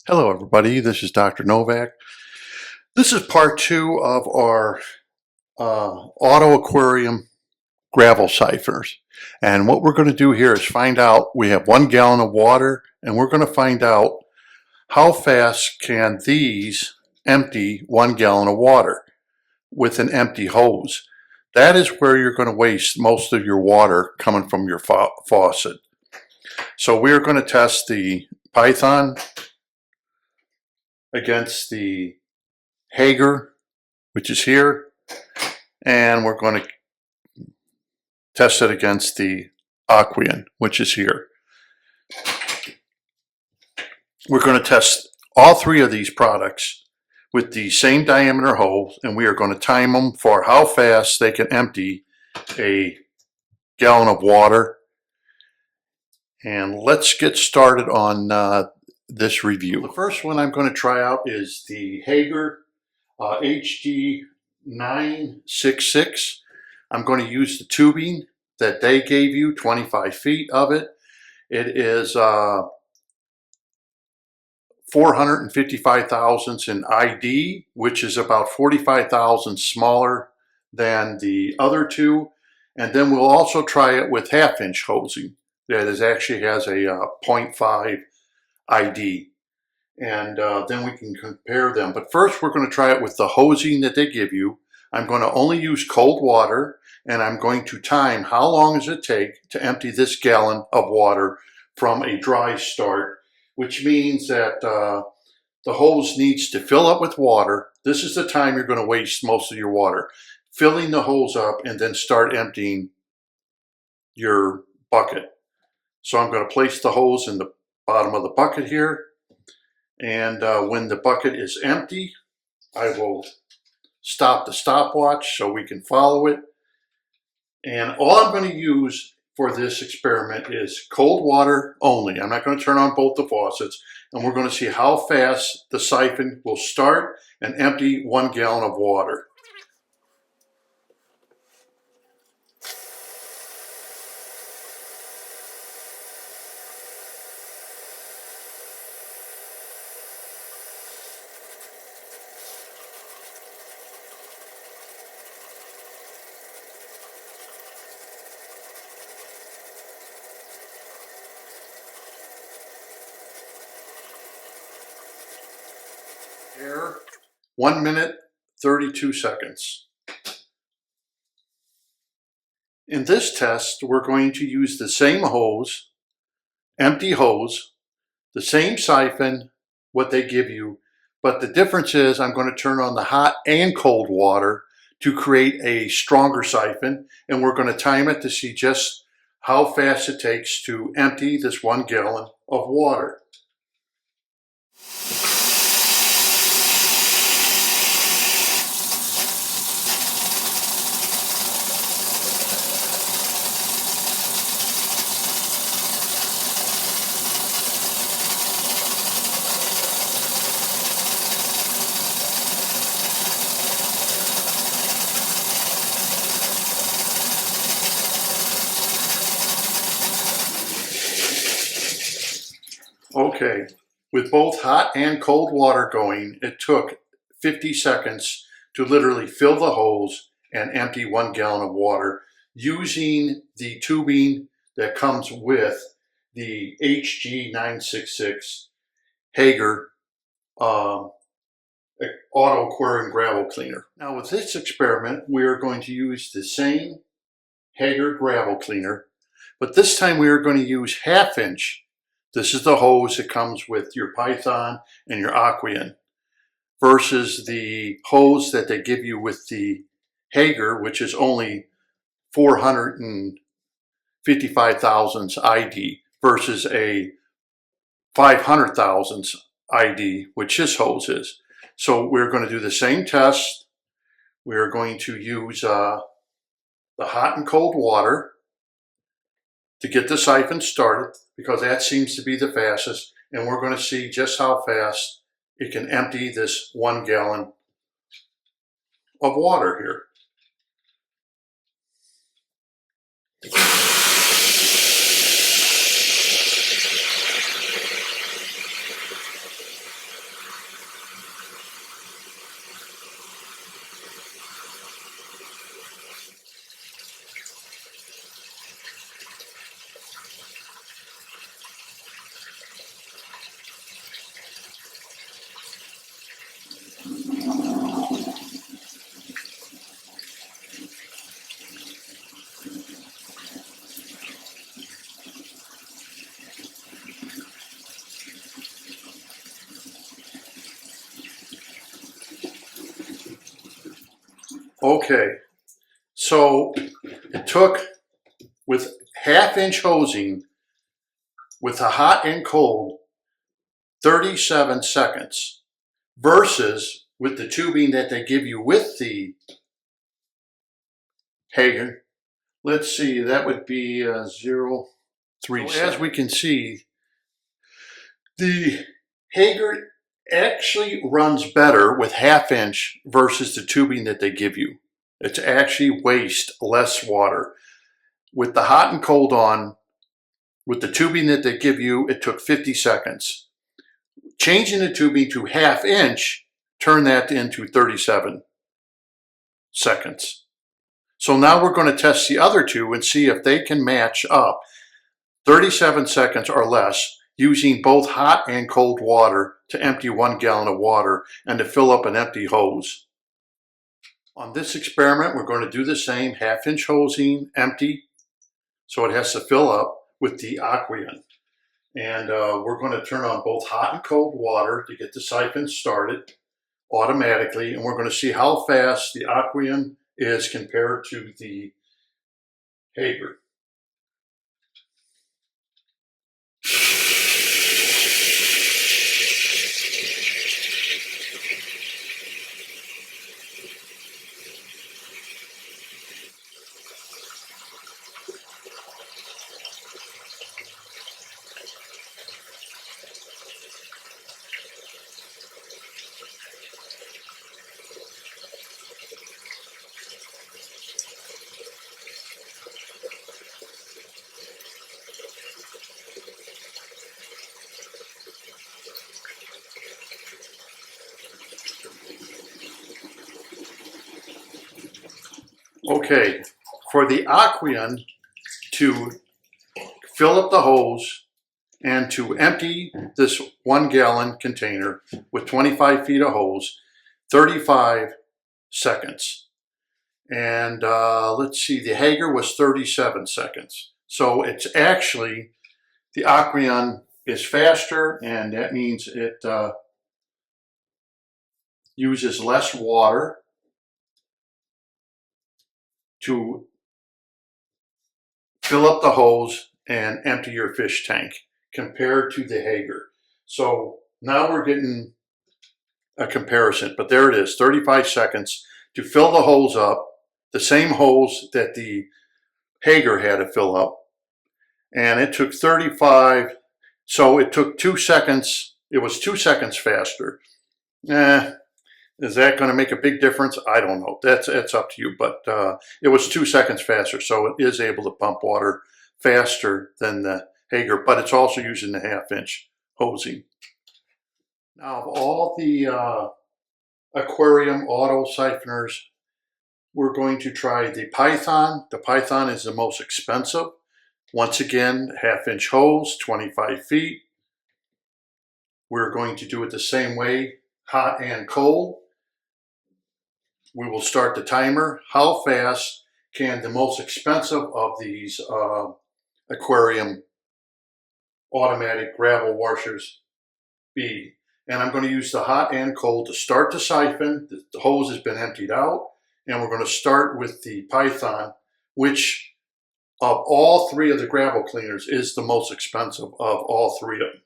Hello everybody, this is Dr. Novak. This is part 2 of our auto aquarium gravel siphoners. And what we're going to do here is find out, we have 1 gallon of water, and we're going to find out how fast can these empty 1 gallon of water with an empty hose. That is where you're going to waste most of your water coming from your faucet. So we're going to test the Python against the Hygger, which is here, and we're going to test it against the Aqueon, which is here. We're going to test all 3 of these products with the same diameter hose, and we are going to time them for how fast they can empty a gallon of water. And let's get started on this review. The first one I'm going to try out is the Hygger HG-966. I'm going to use the tubing that they gave you, 25 feet of it. It is 455 thousandths in ID, which is about 45 thousandths smaller than the other two. And then we'll also try it with half-inch hosing. That is actually has a 0.5 ID. And then we can compare them. But first we're going to try it with the hosing that they give you. I'm going to only use cold water, and I'm going to time how long does it take to empty this gallon of water from a dry start, which means that the hose needs to fill up with water. This is the time you're going to waste most of your water. Filling the hose up and then start emptying your bucket. So I'm going to place the hose in the bottom of the bucket here. And when the bucket is empty, I will stop the stopwatch so we can follow it. And all I'm going to use for this experiment is cold water only. I'm not going to turn on both the faucets. And we're going to see how fast the siphon will start and empty 1 gallon of water. Air, 1 minute, 32 seconds. In this test, we're going to use the same hose, empty hose, the same siphon, what they give you, but the difference is I'm going to turn on the hot and cold water to create a stronger siphon, and we're going to time it to see just how fast it takes to empty this 1 gallon of water. Okay, with both hot and cold water going, it took 50 seconds to literally fill the hose and empty 1 gallon of water using the tubing that comes with the HG-966 Hygger auto aquarium gravel cleaner. Now with this experiment, we are going to use the same Hygger gravel cleaner, but this time we are going to use half-inch. This is the hose that comes with your Python and your Aqueon versus the hose that they give you with the Hygger, which is only 455 thousandths ID versus a 500 thousandths ID, which this hose is. So we're going to do the same test. We're going to use the hot and cold water to get the siphon started, because that seems to be the fastest, and we're going to see just how fast it can empty this 1 gallon of water here. Okay, so it took, with half-inch hosing, with the hot and cold, 37 seconds, versus with the tubing that they give you with the Hygger. Let's see, that would be 0.3. So as we can see, the Hygger actually runs better with half-inch versus the tubing that they give you. It's actually waste less water. With the hot and cold on, with the tubing that they give you, it took 50 seconds. Changing the tubing to half-inch, turn that into 37 seconds. So now we're going to test the other two and see if they can match up 37 seconds or less using both hot and cold water to empty 1 gallon of water and to fill up an empty hose. On this experiment, we're going to do the same, half-inch hosing, empty, so it has to fill up with the Aqueon. And we're going to turn on both hot and cold water to get the siphon started automatically, and we're going to see how fast the Aqueon is compared to the Hygger. Okay, for the Aqueon to fill up the hose and to empty this 1 gallon container with 25 feet of hose, 35 seconds. And let's see, the Hygger was 37 seconds. So it's actually, the Aqueon is faster, and that means it uses less water to fill up the hose and empty your fish tank compared to the Hygger. So now we're getting a comparison, but there it is, 35 seconds to fill the hose up, the same hose that the Hygger had to fill up. And it took 35, so it took 2 seconds. It was 2 seconds faster. Is that going to make a big difference? I don't know. That's up to you. But it was 2 seconds faster, so it is able to pump water faster than the Hygger, but it's also using the half-inch hosing. Now, of all the aquarium auto siphoners, we're going to try the Python. The Python is the most expensive. Once again, half-inch hose, 25 feet. We're going to do it the same way, hot and cold. We will start the timer. How fast can the most expensive of these aquarium automatic gravel washers be? And I'm going to use the hot and cold to start the siphon. The hose has been emptied out. And we're going to start with the Python, which of all 3 of the gravel cleaners is the most expensive of all 3 of them.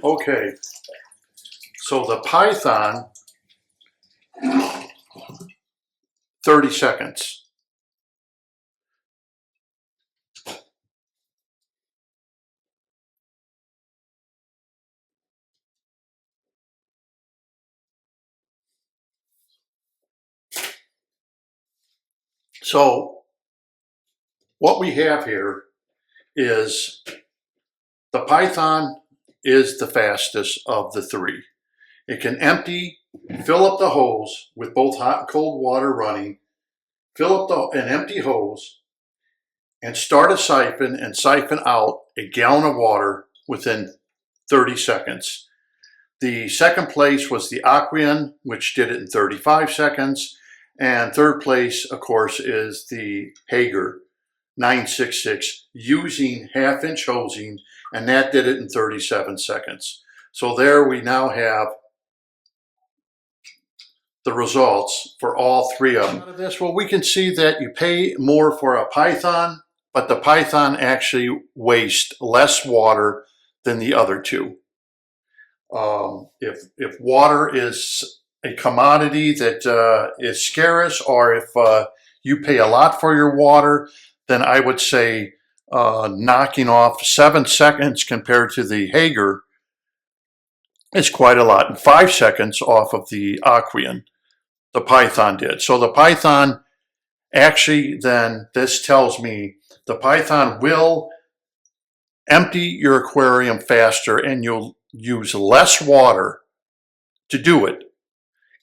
Okay, so the Python, 30 seconds. So what we have here is the Python is the fastest of the three. It can fill up the hose with both hot and cold water running, fill up an empty hose, and start a siphon and siphon out a gallon of water within 30 seconds. The second place was the Aqueon, which did it in 35 seconds. And third place, of course, is the Hygger HG-966 using half-inch hosing, and that did it in 37 seconds. So there we now have the results for all three of them. Out of this, well, we can see that you pay more for a Python, but the Python actually wastes less water than the other two. If water is a commodity that is scarce, or if you pay a lot for your water, then I would say knocking off 7 seconds compared to the Hygger is quite a lot, and 5 seconds off of the Aqueon, the Python did. So the Python actually, then this tells me the Python will empty your aquarium faster and you'll use less water to do it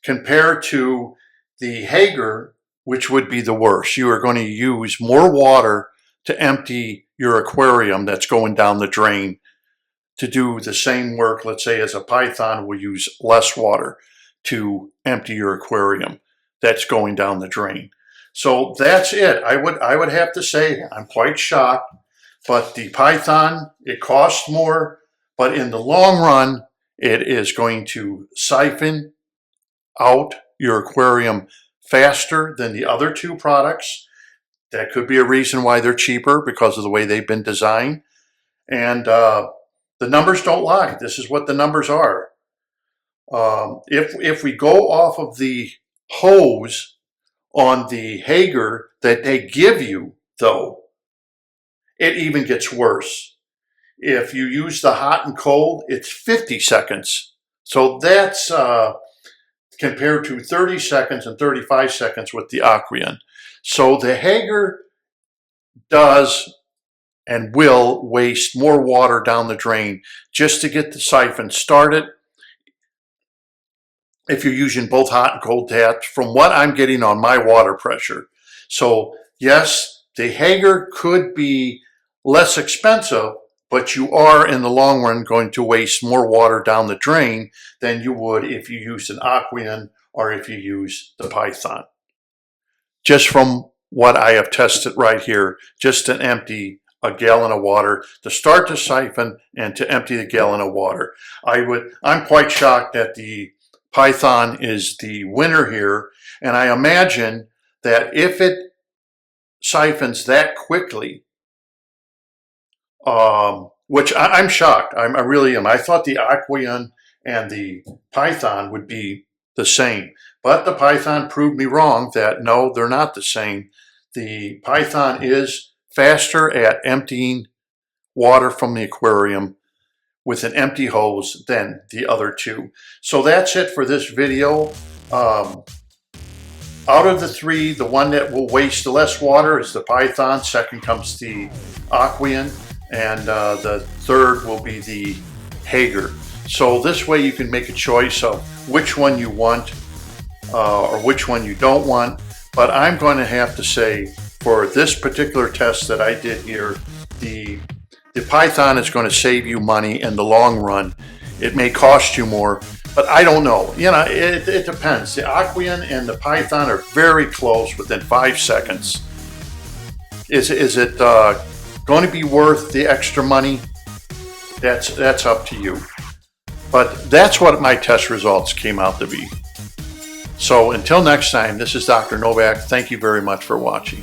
compared to the Hygger, which would be the worst. You are going to use more water to empty your aquarium that's going down the drain to do the same work, let's say, as a Python will use less water to empty your aquarium that's going down the drain. So that's it. I would have to say I'm quite shocked, but the Python, it costs more, but in the long run, it is going to siphon out your aquarium faster than the other two products. That could be a reason why they're cheaper, because of the way they've been designed. And the numbers don't lie. This is what the numbers are. If we go off of the hose on the Hygger that they give you, though, it even gets worse. If you use the hot and cold, it's 50 seconds. So that's compared to 30 seconds and 35 seconds with the Aqueon. So the Hygger does and will waste more water down the drain just to get the siphon started if you're using both hot and cold taps, from what I'm getting on my water pressure. So yes, the Hygger could be less expensive, but you are in the long run going to waste more water down the drain than you would if you used an Aqueon or if you use the Python. Just from what I have tested right here, just to empty a gallon of water, to start the siphon and to empty the gallon of water. I'm quite shocked that the Python is the winner here, and I imagine that if it siphons that quickly, which I'm shocked, I really am. I thought the Aqueon and the Python would be the same, but the Python proved me wrong that no, they're not the same. The Python is faster at emptying water from the aquarium with an empty hose than the other two. So that's it for this video. Out of the three, the one that will waste the less water is the Python. Second comes the Aqueon, and the third will be the Hygger. So this way you can make a choice of which one you want or which one you don't want. But I'm going to have to say, for this particular test that I did here, the Python is going to save you money in the long run. It may cost you more, but I don't know. You know, it depends. The Aqueon and the Python are very close, within 5 seconds. Is it going to be worth the extra money? That's up to you. But that's what my test results came out to be. So until next time, this is Dr. Novak. Thank you very much for watching.